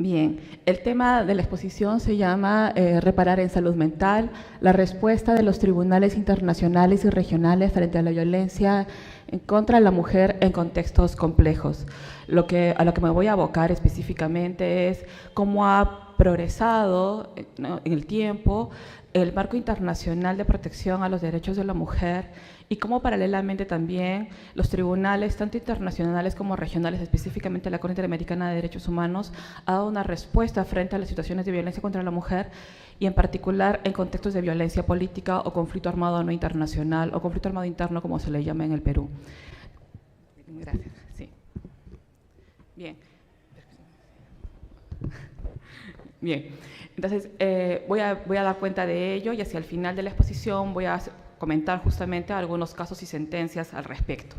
Bien, el tema de la exposición se llama Reparar en salud mental, la respuesta de los tribunales internacionales y regionales frente a la violencia en contra de la mujer en contextos complejos. A lo que me voy a abocar específicamente es cómo ha progresado, ¿no?, en el tiempo el marco internacional de protección a los derechos de la mujer y cómo paralelamente también los tribunales, tanto internacionales como regionales, específicamente la Corte Interamericana de Derechos Humanos, ha dado una respuesta frente a las situaciones de violencia contra la mujer y en particular en contextos de violencia política o conflicto armado no internacional o conflicto armado interno, como se le llama en el Perú. Gracias. Sí. Bien. Bien, entonces voy a dar cuenta de ello y hacia el final de la exposición voy a comentar justamente algunos casos y sentencias al respecto.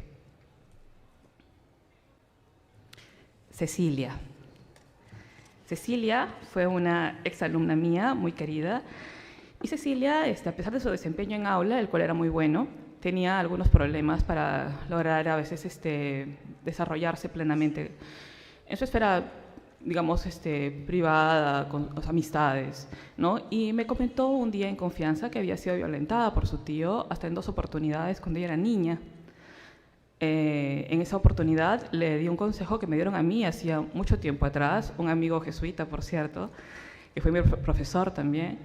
Cecilia. Cecilia fue una exalumna mía, muy querida, y Cecilia, a pesar de su desempeño en aula, el cual era muy bueno, tenía algunos problemas para lograr a veces desarrollarse plenamente en su esfera, digamos, privada, con amistades, ¿no? Y me comentó un día en confianza que había sido violentada por su tío hasta en 2 oportunidades cuando ella era niña. En esa oportunidad le di un consejo que me dieron a mí hacía mucho tiempo atrás, un amigo jesuita, por cierto, que fue mi profesor también.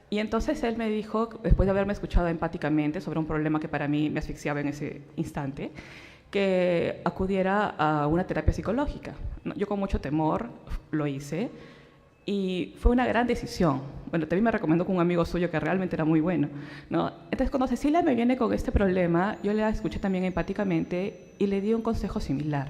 Y entonces él me dijo, después de haberme escuchado empáticamente sobre un problema que para mí me asfixiaba en ese instante, que acudiera a una terapia psicológica. Yo con mucho temor lo hice y fue una gran decisión. Bueno, también me recomendó con un amigo suyo que realmente era muy bueno, ¿no? Entonces, cuando Cecilia me viene con este problema, yo la escuché también empáticamente y le di un consejo similar.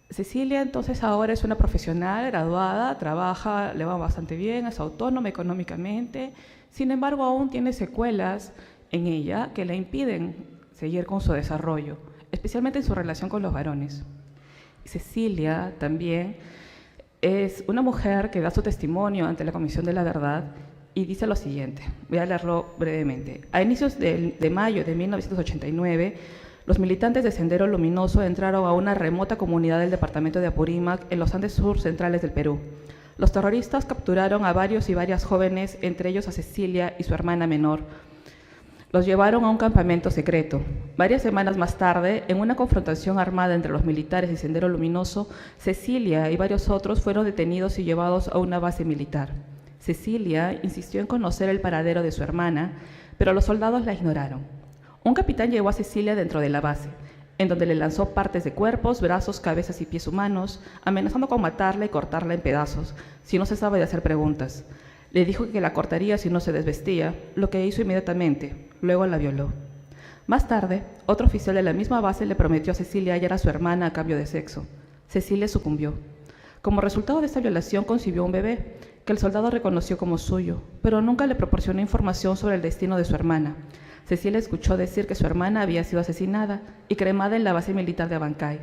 Cecilia entonces ahora es una profesional graduada, trabaja, le va bastante bien, es autónoma económicamente, sin embargo aún tiene secuelas en ella que le impiden seguir con su desarrollo, especialmente en su relación con los varones. Cecilia también es una mujer que da su testimonio ante la Comisión de la Verdad y dice lo siguiente, voy a leerlo brevemente. A inicios de mayo de 1989, los militantes de Sendero Luminoso entraron a una remota comunidad del departamento de Apurímac en los Andes sur centrales del Perú. Los terroristas capturaron a varios y varias jóvenes, entre ellos a Cecilia y su hermana menor. Los llevaron a un campamento secreto. Varias semanas más tarde, en una confrontación armada entre los militares y Sendero Luminoso, Cecilia y varios otros fueron detenidos y llevados a una base militar. Cecilia insistió en conocer el paradero de su hermana, pero los soldados la ignoraron. Un capitán llevó a Cecilia dentro de la base, en donde le lanzó partes de cuerpos, brazos, cabezas y pies humanos, amenazando con matarla y cortarla en pedazos, si no cesaba de hacer preguntas. Le dijo que la cortaría si no se desvestía, lo que hizo inmediatamente. Luego la violó. Más tarde, otro oficial de la misma base le prometió a Cecilia hallar a su hermana a cambio de sexo. Cecilia sucumbió. Como resultado de esta violación concibió un bebé, que el soldado reconoció como suyo, pero nunca le proporcionó información sobre el destino de su hermana. Cecilia escuchó decir que su hermana había sido asesinada y cremada en la base militar de Abancay.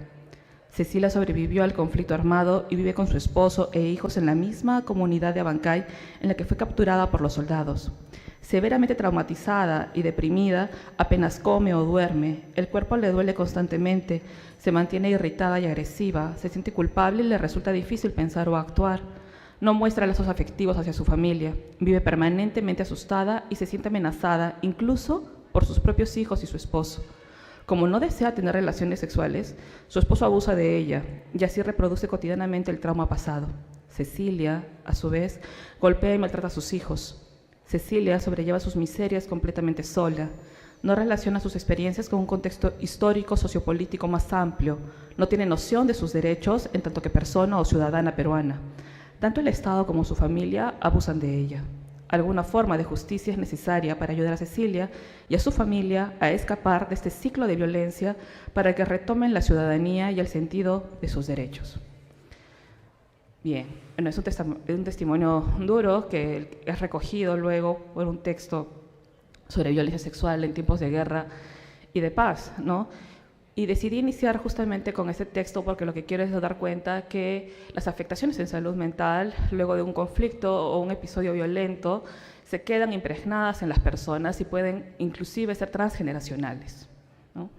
Cecilia sobrevivió al conflicto armado y vive con su esposo e hijos en la misma comunidad de Abancay en la que fue capturada por los soldados. Severamente traumatizada y deprimida, apenas come o duerme, el cuerpo le duele constantemente, se mantiene irritada y agresiva, se siente culpable y le resulta difícil pensar o actuar. No muestra lazos afectivos hacia su familia, vive permanentemente asustada y se siente amenazada, incluso por sus propios hijos y su esposo. Como no desea tener relaciones sexuales, su esposo abusa de ella y así reproduce cotidianamente el trauma pasado. Cecilia, a su vez, golpea y maltrata a sus hijos. Cecilia sobrelleva sus miserias completamente sola. No relaciona sus experiencias con un contexto histórico, sociopolítico más amplio. No tiene noción de sus derechos en tanto que persona o ciudadana peruana. Tanto el Estado como su familia abusan de ella. Alguna forma de justicia es necesaria para ayudar a Cecilia y a su familia a escapar de este ciclo de violencia para que retomen la ciudadanía y el sentido de sus derechos. Bien, bueno, es un testimonio duro que es recogido luego por un texto sobre violencia sexual en tiempos de guerra y de paz, ¿no? Y decidí iniciar justamente con este texto porque lo que quiero es dar cuenta que las afectaciones en salud mental, luego de un conflicto o un episodio violento, se quedan impregnadas en las personas y pueden inclusive ser transgeneracionales, ¿no?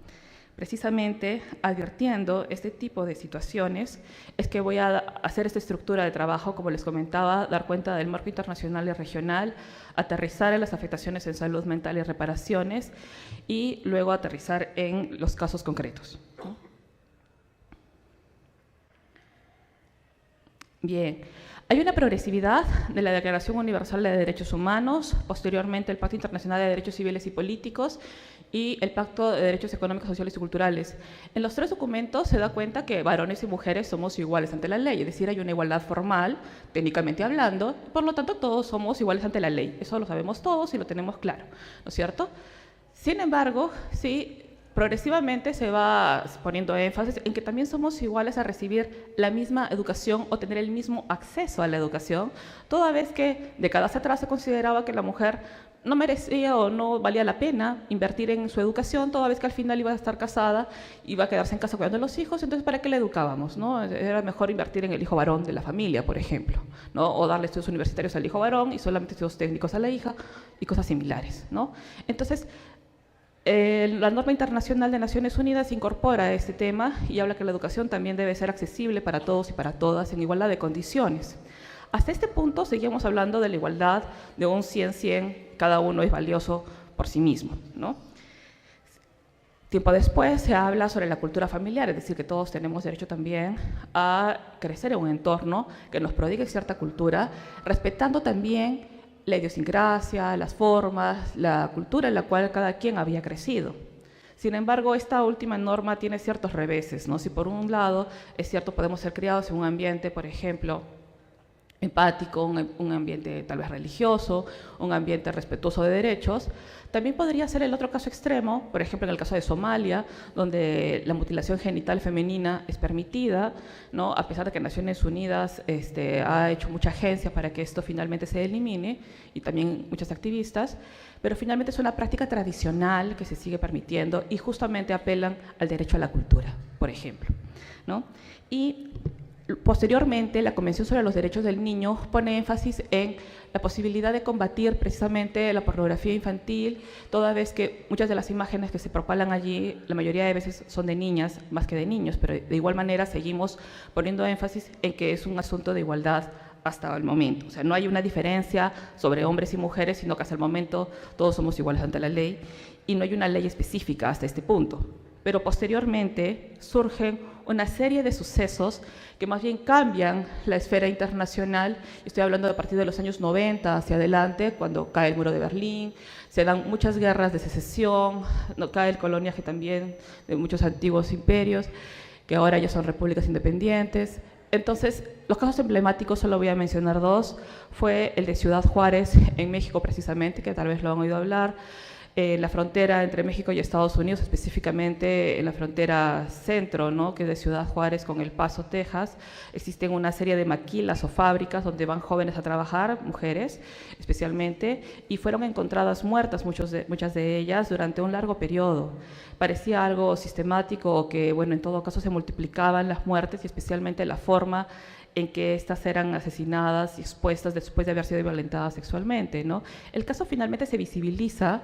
precisamente advirtiendo este tipo de situaciones, es que voy a hacer esta estructura de trabajo, como les comentaba, dar cuenta del marco internacional y regional, aterrizar en las afectaciones en salud mental y reparaciones, y luego aterrizar en los casos concretos, ¿no? Bien. Hay una progresividad de la Declaración Universal de Derechos Humanos, posteriormente el Pacto Internacional de Derechos Civiles y Políticos y el Pacto de Derechos Económicos, Sociales y Culturales. En los tres documentos se da cuenta que varones y mujeres somos iguales ante la ley, es decir, hay una igualdad formal, técnicamente hablando, por lo tanto todos somos iguales ante la ley. Eso lo sabemos todos y lo tenemos claro, ¿no es cierto? Sin embargo, sí, progresivamente se va poniendo énfasis en que también somos iguales a recibir la misma educación o tener el mismo acceso a la educación, toda vez que décadas atrás se consideraba que la mujer no merecía o no valía la pena invertir en su educación, toda vez que al final iba a estar casada, iba a quedarse en casa cuidando de los hijos, entonces ¿para qué la educábamos, no? Era mejor invertir en el hijo varón de la familia, por ejemplo, ¿no? O darle estudios universitarios al hijo varón y solamente estudios técnicos a la hija y cosas similares, ¿no? Entonces, la norma internacional de Naciones Unidas incorpora este tema y habla que la educación también debe ser accesible para todos y para todas en igualdad de condiciones. Hasta este punto seguimos hablando de la igualdad de un 100-100, cada uno es valioso por sí mismo, ¿no? Tiempo después se habla sobre la cultura familiar, es decir, que todos tenemos derecho también a crecer en un entorno que nos prodigue cierta cultura, respetando también la idiosincrasia, las formas, la cultura en la cual cada quien había crecido. Sin embargo, esta última norma tiene ciertos reveses, ¿no? Si por un lado, es cierto, podemos ser criados en un ambiente, por ejemplo, empático, un ambiente tal vez religioso, un ambiente respetuoso de derechos, también podría ser el otro caso extremo, por ejemplo en el caso de Somalia, donde la mutilación genital femenina es permitida, ¿no? A pesar de que Naciones Unidas ha hecho mucha agencia para que esto finalmente se elimine, y también muchos activistas, pero finalmente es una práctica tradicional que se sigue permitiendo y justamente apelan al derecho a la cultura, por ejemplo, ¿no? Y posteriormente, la Convención sobre los Derechos del Niño pone énfasis en la posibilidad de combatir precisamente la pornografía infantil, toda vez que muchas de las imágenes que se propalan allí, la mayoría de veces son de niñas más que de niños, pero de igual manera seguimos poniendo énfasis en que es un asunto de igualdad hasta el momento. O sea, no hay una diferencia sobre hombres y mujeres, sino que hasta el momento todos somos iguales ante la ley y no hay una ley específica hasta este punto. Pero posteriormente surgen una serie de sucesos que más bien cambian la esfera internacional. Estoy hablando de a partir de los años 90 hacia adelante, cuando cae el muro de Berlín, se dan muchas guerras de secesión, cae el coloniaje también de muchos antiguos imperios, que ahora ya son repúblicas independientes. Entonces, los casos emblemáticos, solo voy a mencionar dos, fue el de Ciudad Juárez, en México precisamente, que tal vez lo han oído hablar, la frontera entre México y Estados Unidos, específicamente en la frontera centro, ¿no? Que es de Ciudad Juárez con El Paso, Texas. Existen una serie de maquilas o fábricas donde van jóvenes a trabajar, mujeres especialmente, y fueron encontradas muertas muchas de ellas durante un largo periodo. Parecía algo sistemático o que, bueno, en todo caso se multiplicaban las muertes y especialmente la forma en que éstas eran asesinadas y expuestas después de haber sido violentadas sexualmente, ¿no? El caso finalmente se visibiliza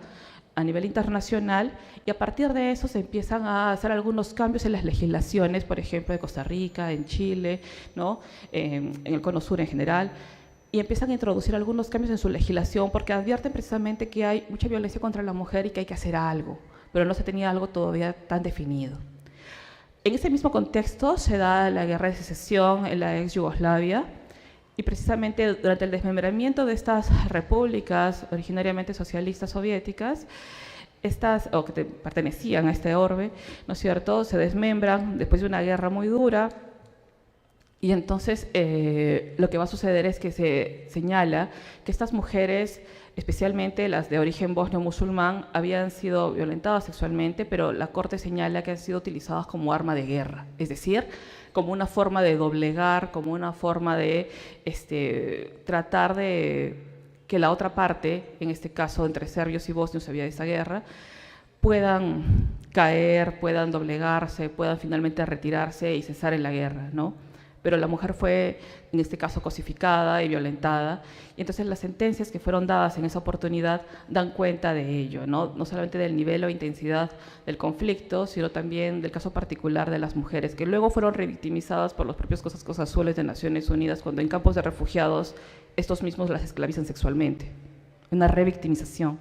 a nivel internacional y a partir de eso se empiezan a hacer algunos cambios en las legislaciones, por ejemplo, de Costa Rica, en Chile, ¿no? En el Cono Sur en general, y empiezan a introducir algunos cambios en su legislación porque advierten precisamente que hay mucha violencia contra la mujer y que hay que hacer algo, pero no se tenía algo todavía tan definido. En ese mismo contexto se da la guerra de secesión en la ex Yugoslavia, y precisamente durante el desmembramiento de estas repúblicas originariamente socialistas soviéticas, o que pertenecían a este orbe, ¿no es cierto?, se desmembran después de una guerra muy dura, y entonces lo que va a suceder es que se señala que estas mujeres, especialmente las de origen bosnio-musulmán, habían sido violentadas sexualmente, pero la Corte señala que han sido utilizadas como arma de guerra, es decir, como una forma de doblegar, como una forma de tratar de que la otra parte, en este caso entre serbios y bosnios había esa guerra, puedan caer, puedan doblegarse, puedan finalmente retirarse y cesar en la guerra, ¿no? pero la mujer fue, en este caso, cosificada y violentada. Y entonces las sentencias que fueron dadas en esa oportunidad dan cuenta de ello, ¿no? No solamente del nivel o intensidad del conflicto, sino también del caso particular de las mujeres, que luego fueron revictimizadas por los propios Cosas Azules de Naciones Unidas, cuando en campos de refugiados estos mismos las esclavizan sexualmente. Una revictimización,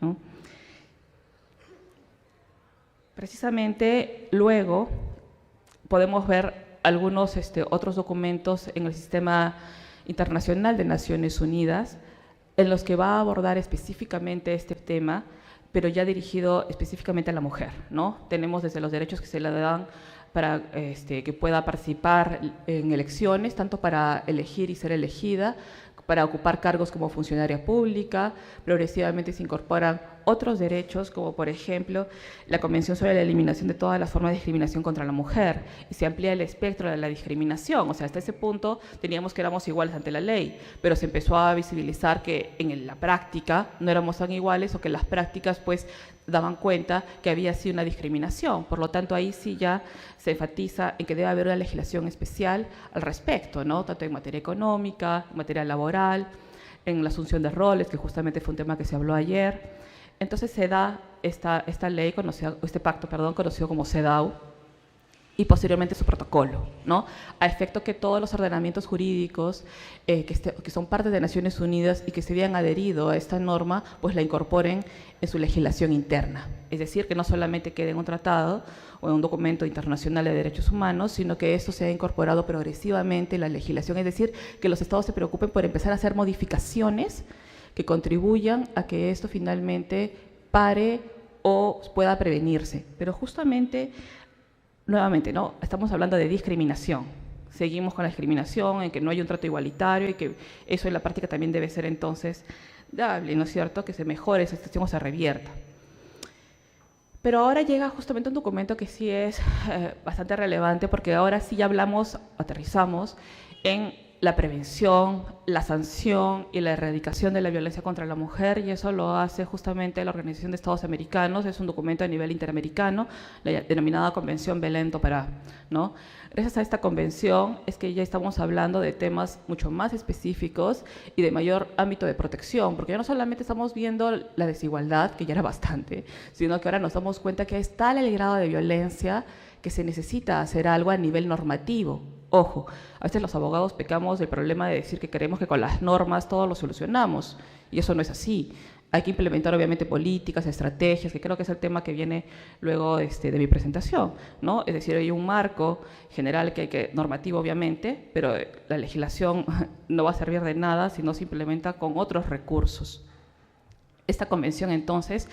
¿no? Precisamente luego podemos ver algunos otros documentos en el sistema internacional de Naciones Unidas en los que va a abordar específicamente este tema, pero ya dirigido específicamente a la mujer, ¿no? Tenemos desde los derechos que se le dan para que pueda participar en elecciones, tanto para elegir y ser elegida, para ocupar cargos como funcionaria pública. Progresivamente se incorporan otros derechos, como por ejemplo la Convención sobre la Eliminación de todas las formas de discriminación contra la mujer, y se amplía el espectro de la discriminación. O sea, hasta ese punto teníamos que éramos iguales ante la ley, pero se empezó a visibilizar que en la práctica no éramos tan iguales, o que las prácticas pues daban cuenta que había sido una discriminación. Por lo tanto, ahí sí ya se enfatiza en que debe haber una legislación especial al respecto, ¿no? Tanto en materia económica, en materia laboral, en la asunción de roles, que justamente fue un tema que se habló ayer. Entonces se da esta ley, este pacto, conocido como CEDAW, y posteriormente su protocolo, ¿no? A efecto que todos los ordenamientos jurídicos que son parte de Naciones Unidas y que se habían adherido a esta norma, pues la incorporen en su legislación interna. Es decir, que no solamente quede en un tratado o en un documento internacional de derechos humanos, sino que esto sea incorporado progresivamente en la legislación. Es decir, que los estados se preocupen por empezar a hacer modificaciones que contribuyan a que esto finalmente pare o pueda prevenirse. Pero justamente, nuevamente, ¿no? Estamos hablando de discriminación. Seguimos con la discriminación, en que no hay un trato igualitario, y que eso en la práctica también debe ser entonces dable, ¿no es cierto?, que se mejore esa situación o se revierta. Pero ahora llega justamente un documento que sí es bastante relevante, porque ahora sí ya hablamos, aterrizamos en la prevención, la sanción y la erradicación de la violencia contra la mujer, y eso lo hace justamente la Organización de Estados Americanos. Es un documento a nivel interamericano, la denominada Convención Belém do Pará, ¿no? Gracias a esta convención es que ya estamos hablando de temas mucho más específicos y de mayor ámbito de protección, porque ya no solamente estamos viendo la desigualdad, que ya era bastante, sino que ahora nos damos cuenta que es tal el grado de violencia que se necesita hacer algo a nivel normativo. Ojo, a veces los abogados pecamos del problema de decir que queremos que con las normas todo lo solucionamos, y eso no es así. Hay que implementar obviamente políticas, estrategias, que creo que es el tema que viene luego de mi presentación, ¿no? Es decir, hay un marco general normativo obviamente, pero la legislación no va a servir de nada si no se implementa con otros recursos. Esta convención entonces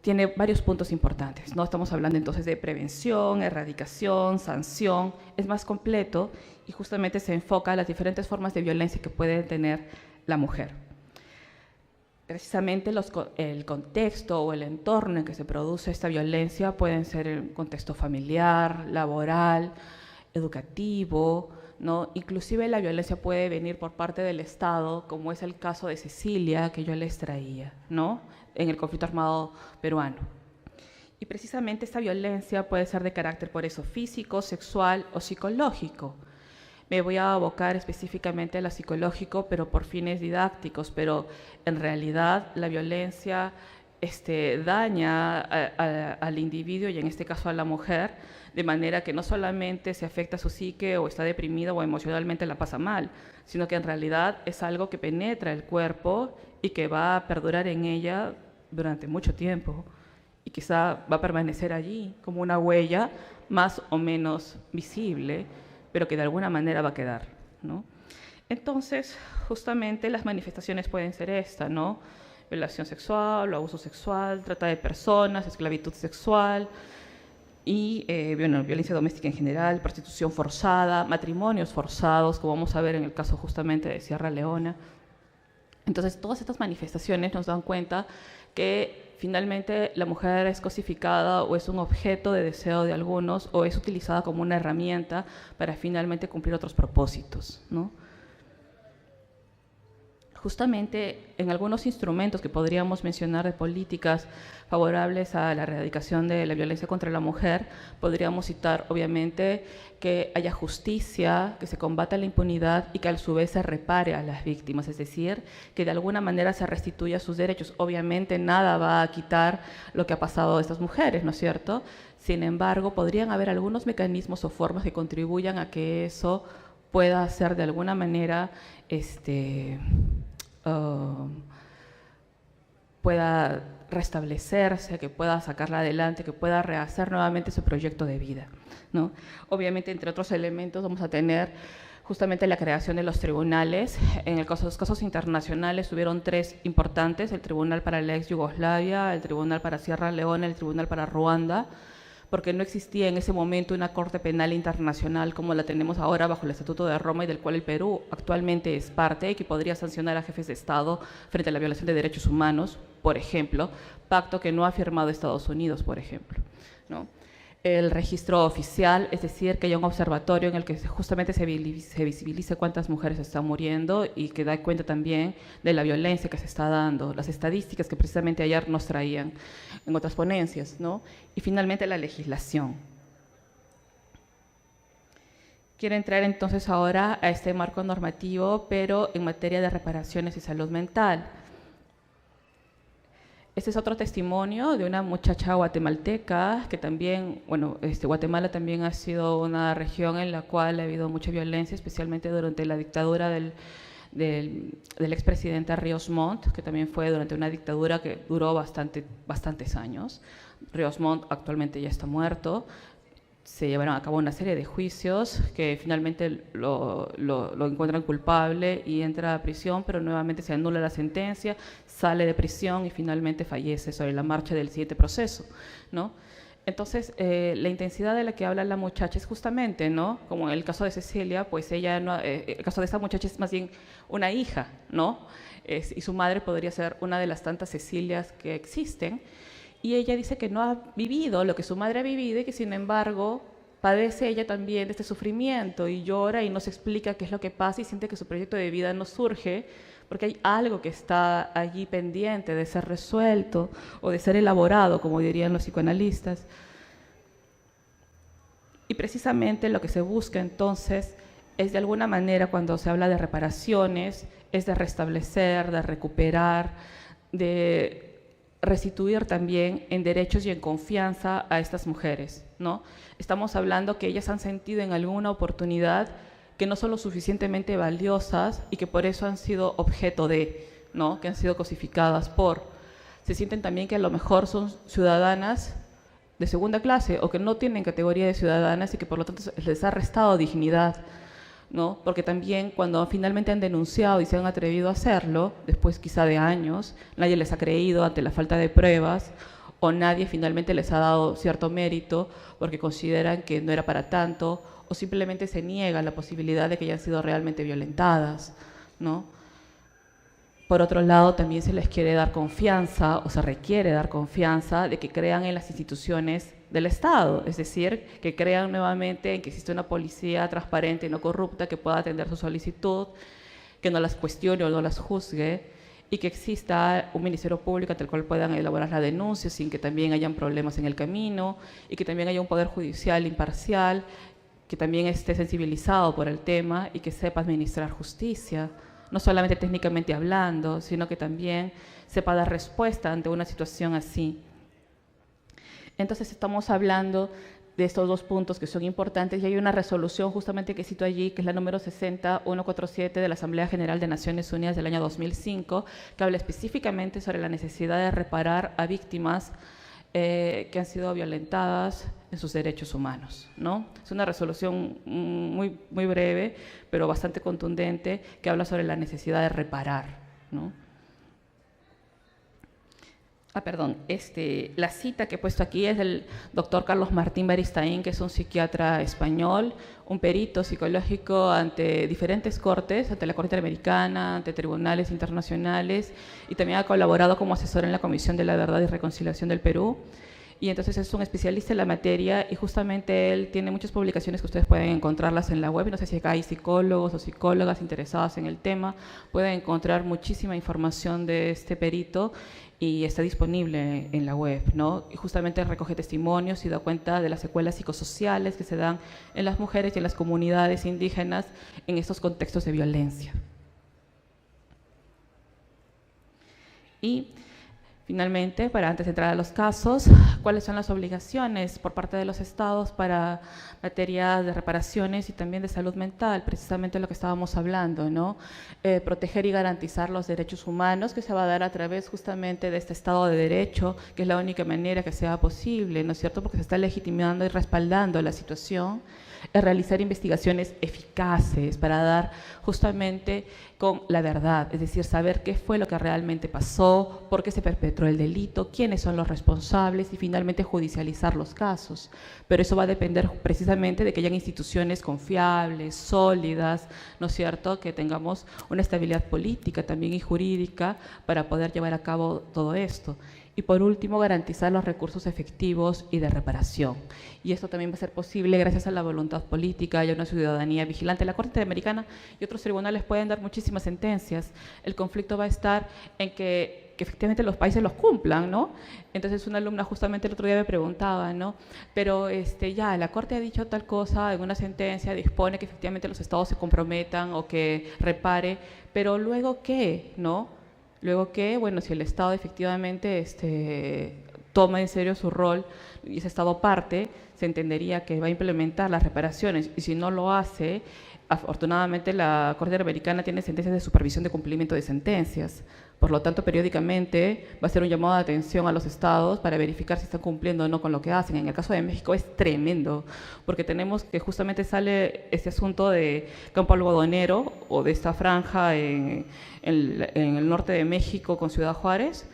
tiene varios puntos importantes, ¿no? Estamos hablando entonces de prevención, erradicación, sanción. Es más completo y justamente se enfoca en las diferentes formas de violencia que puede tener la mujer. Precisamente el contexto o el entorno en que se produce esta violencia pueden ser el contexto familiar, laboral, educativo, ¿no? Inclusive la violencia puede venir por parte del Estado, como es el caso de Cecilia, que yo les traía, ¿no?, en el conflicto armado peruano. Y precisamente esta violencia puede ser de carácter, por eso, físico, sexual o psicológico. Me voy a abocar específicamente a lo psicológico, pero por fines didácticos, pero en realidad la violencia daña al individuo, y en este caso a la mujer, de manera que no solamente se afecta a su psique o está deprimida o emocionalmente la pasa mal, sino que en realidad es algo que penetra el cuerpo y que va a perdurar en ella durante mucho tiempo, y quizá va a permanecer allí como una huella más o menos visible, pero que de alguna manera va a quedar, ¿no? Entonces, justamente las manifestaciones pueden ser esta, ¿no? Violación sexual o abuso sexual, trata de personas, esclavitud sexual y violencia doméstica en general, prostitución forzada, matrimonios forzados, como vamos a ver en el caso justamente de Sierra Leona. Entonces, todas estas manifestaciones nos dan cuenta que finalmente la mujer es cosificada o es un objeto de deseo de algunos, o es utilizada como una herramienta para finalmente cumplir otros propósitos, ¿no? justamente en algunos instrumentos que podríamos mencionar de políticas favorables a la erradicación de la violencia contra la mujer, podríamos citar obviamente que haya justicia, que se combata la impunidad y que a su vez se repare a las víctimas, es decir, que de alguna manera se restituya sus derechos. Obviamente nada va a quitar lo que ha pasado a estas mujeres, ¿no es cierto? Sin embargo, podrían haber algunos mecanismos o formas que contribuyan a que eso pueda ser de alguna manera pueda restablecerse, que pueda sacarla adelante, que pueda rehacer nuevamente su proyecto de vida, ¿no? Obviamente, entre otros elementos, vamos a tener justamente la creación de los tribunales. En los casos internacionales hubieron 3 importantes: el Tribunal para la ex Yugoslavia, el Tribunal para Sierra Leona y el Tribunal para Ruanda, porque no existía en ese momento una Corte Penal Internacional como la tenemos ahora bajo el Estatuto de Roma y del cual el Perú actualmente es parte y que podría sancionar a jefes de Estado frente a la violación de derechos humanos, por ejemplo, pacto que no ha firmado Estados Unidos, por ejemplo, ¿no? El registro oficial, es decir, que haya un observatorio en el que justamente se visibilice cuántas mujeres están muriendo y que da cuenta también de la violencia que se está dando, las estadísticas que precisamente ayer nos traían en otras ponencias, ¿no? Y finalmente la legislación. Quiero entrar entonces ahora a este marco normativo, pero en materia de reparaciones y salud mental. Este es otro testimonio de una muchacha guatemalteca que también, bueno, Guatemala también ha sido una región en la cual ha habido mucha violencia, especialmente durante la dictadura del expresidente Ríos Montt, que también fue durante una dictadura que duró bastantes años. Ríos Montt actualmente ya está muerto. Se llevaron a cabo una serie de juicios que finalmente lo encuentran culpable y entra a prisión, pero nuevamente se anula la sentencia, sale de prisión y finalmente fallece sobre la marcha del siguiente proceso, ¿no? Entonces, la intensidad de la que habla la muchacha es justamente, ¿no? Como en el caso de Cecilia, pues ella, no, el caso de esta muchacha es más bien una hija, ¿no? Y su madre podría ser una de las tantas Cecilias que existen. Y ella dice que no ha vivido lo que su madre ha vivido y que, sin embargo, padece ella también de este sufrimiento y llora y no se explica qué es lo que pasa y siente que su proyecto de vida no surge porque hay algo que está allí pendiente de ser resuelto o de ser elaborado, como dirían los psicoanalistas. Y precisamente lo que se busca entonces es, de alguna manera, cuando se habla de reparaciones, es de restablecer, de recuperar, de restituir también en derechos y en confianza a estas mujeres, ¿no? Estamos hablando que ellas han sentido en alguna oportunidad que no son lo suficientemente valiosas y que por eso han sido objeto de, ¿no? Que han sido cosificadas por. Se sienten también que a lo mejor son ciudadanas de segunda clase o que no tienen categoría de ciudadanas y que por lo tanto les ha restado dignidad, ¿no? Porque también cuando finalmente han denunciado y se han atrevido a hacerlo, después quizá de años, nadie les ha creído ante la falta de pruebas o nadie finalmente les ha dado cierto mérito porque consideran que no era para tanto o simplemente se niega la posibilidad de que hayan sido realmente violentadas, ¿no? Por otro lado, también se les quiere dar confianza o se requiere dar confianza de que crean en las instituciones del Estado, es decir, que crean nuevamente en que existe una policía transparente y no corrupta que pueda atender su solicitud, que no las cuestione o no las juzgue y que exista un ministerio público ante el cual puedan elaborar la denuncia sin que también hayan problemas en el camino y que también haya un poder judicial imparcial que también esté sensibilizado por el tema y que sepa administrar justicia, no solamente técnicamente hablando, sino que también sepa dar respuesta ante una situación así. Entonces estamos hablando de estos 2 puntos que son importantes y hay una resolución justamente que cito allí, que es la número 60147 de la Asamblea General de Naciones Unidas del año 2005, que habla específicamente sobre la necesidad de reparar a víctimas que han sido violentadas en sus derechos humanos, ¿no? Es una resolución muy breve, pero bastante contundente, que habla sobre la necesidad de reparar, ¿no? La cita que he puesto aquí es del doctor Carlos Martín Beristain, que es un psiquiatra español, un perito psicológico ante diferentes cortes, ante la Corte Interamericana, ante tribunales internacionales, y también ha colaborado como asesor en la Comisión de la Verdad y Reconciliación del Perú. y entonces es un especialista en la materia y justamente él tiene muchas publicaciones que ustedes pueden encontrarlas en la web. No sé si acá hay psicólogos o psicólogas interesadas en el tema, pueden encontrar muchísima información de este perito y está disponible en la web, ¿no? Y justamente recoge testimonios y da cuenta de las secuelas psicosociales que se dan en las mujeres y en las comunidades indígenas en estos contextos de violencia. Y finalmente, para antes de entrar a los casos, ¿cuáles son las obligaciones por parte de los estados para materia de reparaciones y también de salud mental? Precisamente lo que estábamos hablando, ¿no? Proteger y garantizar los derechos humanos, que se va a dar a través justamente de este Estado de Derecho, que es la única manera que sea posible, ¿no es cierto? Porque se está legitimando y respaldando la situación. Es realizar investigaciones eficaces para dar justamente con la verdad, es decir, saber qué fue lo que realmente pasó, por qué se perpetró el delito, quiénes son los responsables y finalmente judicializar los casos. Pero eso va a depender precisamente de que hayan instituciones confiables, sólidas, ¿no es cierto?, que tengamos una estabilidad política también y jurídica para poder llevar a cabo todo esto. Y por último, garantizar los recursos efectivos y de reparación. Y esto también va a ser posible gracias a la voluntad política y a una ciudadanía vigilante. La Corte Interamericana y otros tribunales pueden dar muchísimas sentencias. El conflicto va a estar en que efectivamente los países los cumplan, ¿no? Entonces una alumna justamente el otro día me preguntaba, ¿no? Pero ya, la Corte ha dicho tal cosa en una sentencia, dispone que efectivamente los estados se comprometan o que repare, pero luego ¿qué?, ¿no? Luego que, bueno, si el Estado efectivamente toma en serio su rol y ese Estado parte, se entendería que va a implementar las reparaciones y si no lo hace, afortunadamente la Corte Interamericana tiene sentencias de supervisión de cumplimiento de sentencias. Por lo tanto, periódicamente va a ser un llamado de atención a los estados para verificar si están cumpliendo o no con lo que hacen. En el caso de México es tremendo, porque tenemos que justamente sale este asunto de campo algodonero o de esta franja en el norte de México con Ciudad Juárez,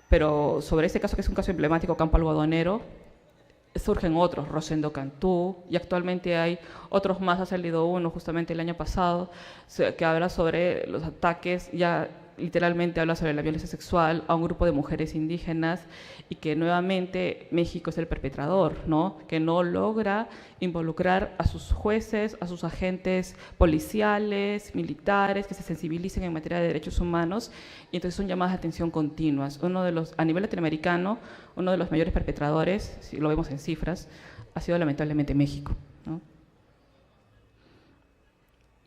pero sobre este caso, que es un caso emblemático, campo algodonero, surgen otros, Rosendo Cantú, y actualmente hay otros más, ha salido uno justamente el año pasado, que habla sobre los ataques, ya literalmente habla sobre la violencia sexual a un grupo de mujeres indígenas y que nuevamente México es el perpetrador, ¿no? Que no logra involucrar a sus jueces, a sus agentes policiales, militares, que se sensibilicen en materia de derechos humanos, y entonces son llamadas de atención continuas. A nivel latinoamericano, uno de los mayores perpetradores, si lo vemos en cifras, ha sido lamentablemente México, ¿no?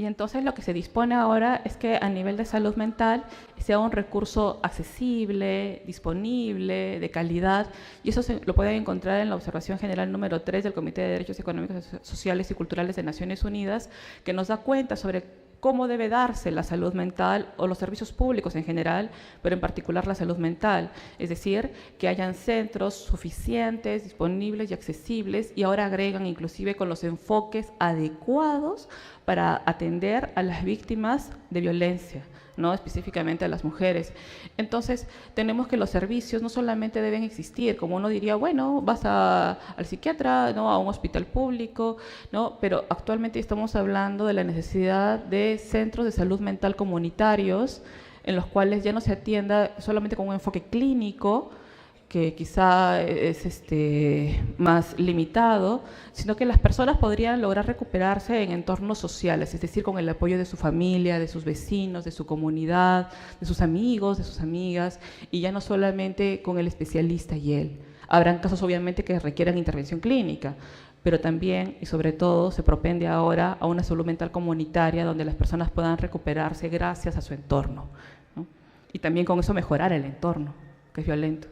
Y entonces lo que se dispone ahora es que a nivel de salud mental sea un recurso accesible, disponible, de calidad, y eso lo pueden encontrar en la observación general número 3 del Comité de Derechos Económicos, Sociales y Culturales de Naciones Unidas, que nos da cuenta sobre cómo debe darse la salud mental o los servicios públicos en general, pero en particular la salud mental. Es decir, que hayan centros suficientes, disponibles y accesibles, y ahora agregan inclusive con los enfoques adecuados para atender a las víctimas de violencia, ¿no? Específicamente a las mujeres. Entonces, tenemos que los servicios no solamente deben existir, como uno diría, bueno, vas al psiquiatra, ¿no?, a un hospital público, ¿no? Pero actualmente estamos hablando de la necesidad de centros de salud mental comunitarios, en los cuales ya no se atienda solamente con un enfoque clínico, que quizá es más limitado, sino que las personas podrían lograr recuperarse en entornos sociales, es decir, con el apoyo de su familia, de sus vecinos, de su comunidad, de sus amigos, de sus amigas, y ya no solamente con el especialista y él. Habrán casos obviamente que requieran intervención clínica, pero también y sobre todo se propende ahora a una salud mental comunitaria donde las personas puedan recuperarse gracias a su entorno, ¿no? Y también con eso mejorar el entorno, que es violento,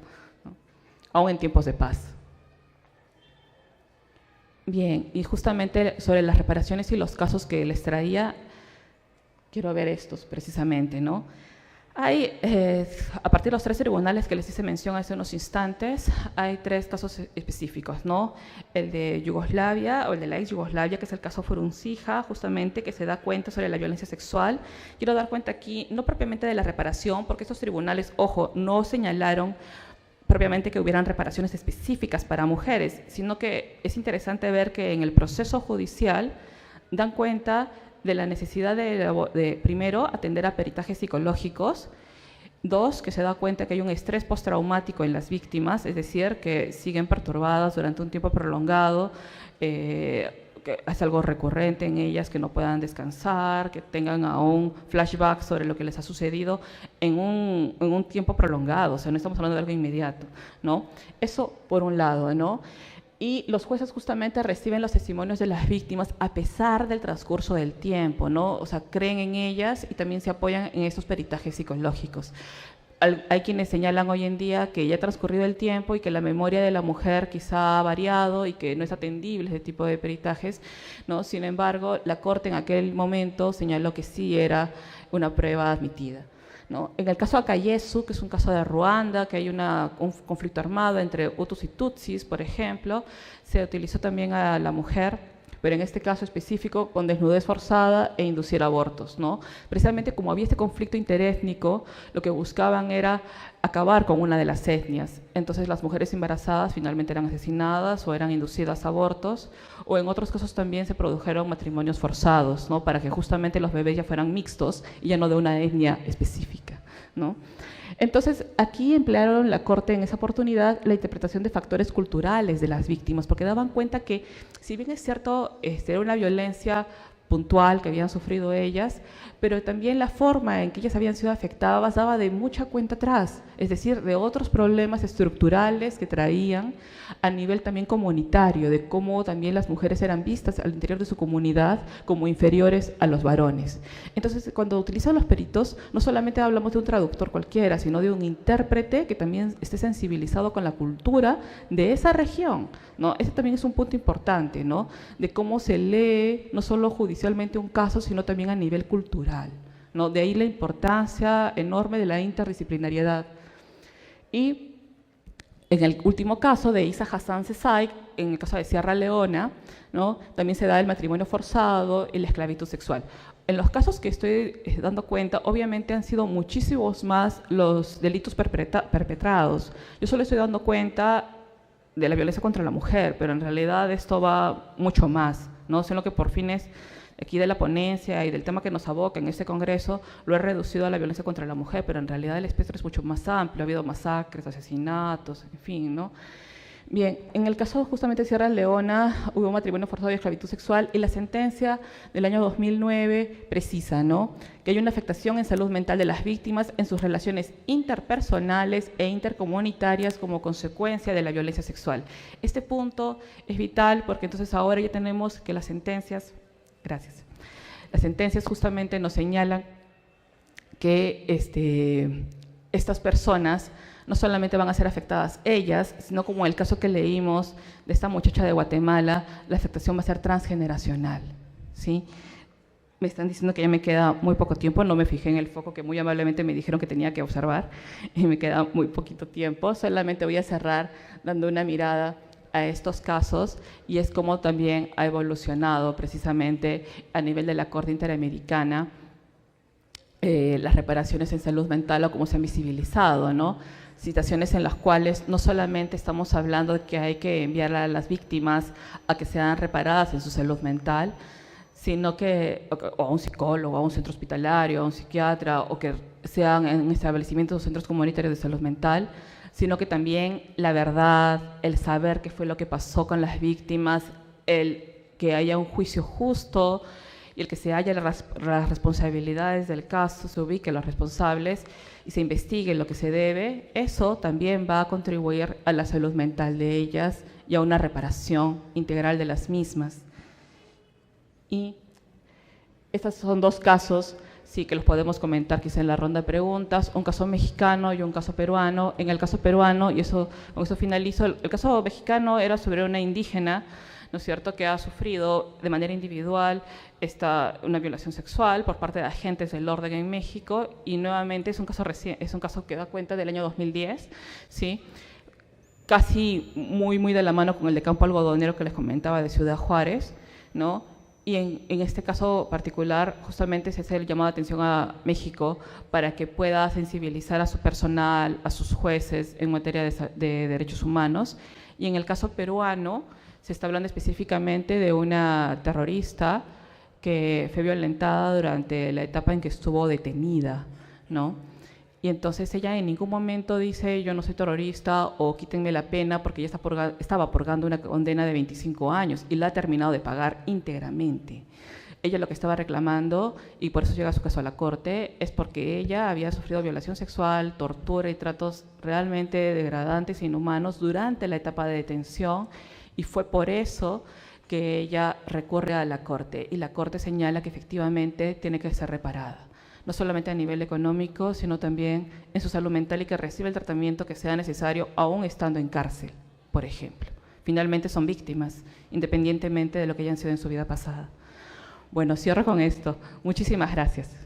aún en tiempos de paz. Bien, y justamente sobre las reparaciones y los casos que les traía, quiero ver estos precisamente, ¿no? Hay, a partir de los 3 tribunales que les hice mención hace unos instantes, hay 3 casos específicos, ¿no? El de Yugoslavia, o el de la ex Yugoslavia, que es el caso Furuncija, justamente, que se da cuenta sobre la violencia sexual. Quiero dar cuenta aquí, no propiamente de la reparación, porque estos tribunales, ojo, no señalaron propiamente que hubieran reparaciones específicas para mujeres, sino que es interesante ver que en el proceso judicial dan cuenta de la necesidad de primero, atender a peritajes psicológicos Dos, que se da cuenta que hay un estrés postraumático en las víctimas, es decir, que siguen perturbadas durante un tiempo prolongado, que es algo recurrente en ellas, que no puedan descansar, que tengan aún flashbacks sobre lo que les ha sucedido en un tiempo prolongado, o sea, no estamos hablando de algo inmediato, ¿no? Eso por un lado, ¿no? Y los jueces justamente reciben los testimonios de las víctimas a pesar del transcurso del tiempo, ¿no? O sea, creen en ellas y también se apoyan en estos peritajes psicológicos. Hay quienes señalan hoy en día que ya ha transcurrido el tiempo y que la memoria de la mujer quizá ha variado y que no es atendible ese tipo de peritajes, ¿no? Sin embargo, la Corte en aquel momento señaló que sí era una prueba admitida, ¿no? En el caso de Akayesu, que es un caso de Ruanda, que hay un conflicto armado entre Hutus y Tutsis, por ejemplo, se utilizó también a la mujer, pero en este caso específico con desnudez forzada e inducir abortos, ¿no? Precisamente como había este conflicto interétnico, lo que buscaban era acabar con una de las etnias. Entonces las mujeres embarazadas finalmente eran asesinadas o eran inducidas a abortos, o en otros casos también se produjeron matrimonios forzados, ¿no? Para que justamente los bebés ya fueran mixtos y ya no de una etnia específica, ¿no? Entonces, aquí emplearon la Corte en esa oportunidad la interpretación de factores culturales de las víctimas, porque daban cuenta que, si bien es cierto, era una violencia puntual que habían sufrido ellas, pero también la forma en que ellas habían sido afectadas daba de mucha cuenta atrás, es decir, de otros problemas estructurales que traían a nivel también comunitario, de cómo también las mujeres eran vistas al interior de su comunidad como inferiores a los varones. Entonces, cuando utilizan los peritos, no solamente hablamos de un traductor cualquiera, sino de un intérprete que también esté sensibilizado con la cultura de esa región, ¿no? Ese también es un punto importante, ¿no? De cómo se lee, no solo judicialmente un caso, sino también a nivel cultural, ¿no? De ahí la importancia enorme de la interdisciplinariedad. Y en el último caso de Isa Hassan Sesay, en el caso de Sierra Leona, ¿no? También se da el matrimonio forzado y la esclavitud sexual. En los casos que estoy dando cuenta, obviamente han sido muchísimos más los delitos perpetrados. Yo solo estoy dando cuenta de la violencia contra la mujer, pero en realidad esto va mucho más, ¿no? Sino que por fines aquí de la ponencia y del tema que nos aboca en este congreso, lo he reducido a la violencia contra la mujer, pero en realidad el espectro es mucho más amplio, ha habido masacres, asesinatos, en fin, ¿no? Bien, en el caso justamente de Sierra Leona hubo matrimonio forzado y esclavitud sexual y la sentencia del año 2009 precisa, ¿no?, que hay una afectación en salud mental de las víctimas en sus relaciones interpersonales e intercomunitarias como consecuencia de la violencia sexual. Este punto es vital porque entonces ahora ya tenemos que las sentencias, gracias, las sentencias justamente nos señalan que estas personas no solamente van a ser afectadas ellas, sino como el caso que leímos de esta muchacha de Guatemala, la afectación va a ser transgeneracional, ¿sí? Me están diciendo que ya me queda muy poco tiempo, no me fijé en el foco que muy amablemente me dijeron que tenía que observar y me queda muy poquito tiempo, solamente voy a cerrar dando una mirada a estos casos y es como también ha evolucionado precisamente a nivel de la Corte Interamericana las reparaciones en salud mental o cómo se han visibilizado, ¿no? Situaciones en las cuales no solamente estamos hablando de que hay que enviar a las víctimas a que sean reparadas en su salud mental, sino que o a un psicólogo, a un centro hospitalario, a un psiquiatra, o que sean en establecimientos o centros comunitarios de salud mental, sino que también la verdad, el saber qué fue lo que pasó con las víctimas, el que haya un juicio justo y el que se haya las responsabilidades del caso, se ubique los responsables y se investigue lo que se debe, eso también va a contribuir a la salud mental de ellas y a una reparación integral de las mismas. Y estos son dos casos, sí, que los podemos comentar quizá en la ronda de preguntas, un caso mexicano y un caso peruano. En el caso peruano, y con eso finalizo, el caso mexicano era sobre una indígena, ¿no es cierto?, que ha sufrido de manera individual una violación sexual por parte de agentes del orden en México, y nuevamente es un caso que da cuenta del año 2010, ¿sí?, casi muy de la mano con el de Campo Algodonero que les comentaba de Ciudad Juárez, ¿no? Y en este caso particular, justamente se hace el llamado de atención a México para que pueda sensibilizar a su personal, a sus jueces en materia de derechos humanos. Y en el caso peruano, se está hablando específicamente de una terrorista que fue violentada durante la etapa en que estuvo detenida, ¿no? Y entonces ella en ningún momento dice yo no soy terrorista o quítenme la pena porque ella estaba purgando una condena de 25 años y la ha terminado de pagar íntegramente. Ella lo que estaba reclamando, y por eso llega su caso a la corte, es porque ella había sufrido violación sexual, tortura y tratos realmente degradantes e inhumanos durante la etapa de detención, y fue por eso que ella recurre a la corte, y la corte señala que efectivamente tiene que ser reparada, no solamente a nivel económico, sino también en su salud mental, y que reciba el tratamiento que sea necesario aún estando en cárcel, por ejemplo. Finalmente son víctimas, independientemente de lo que hayan sido en su vida pasada. Bueno, cierro con esto. Muchísimas gracias.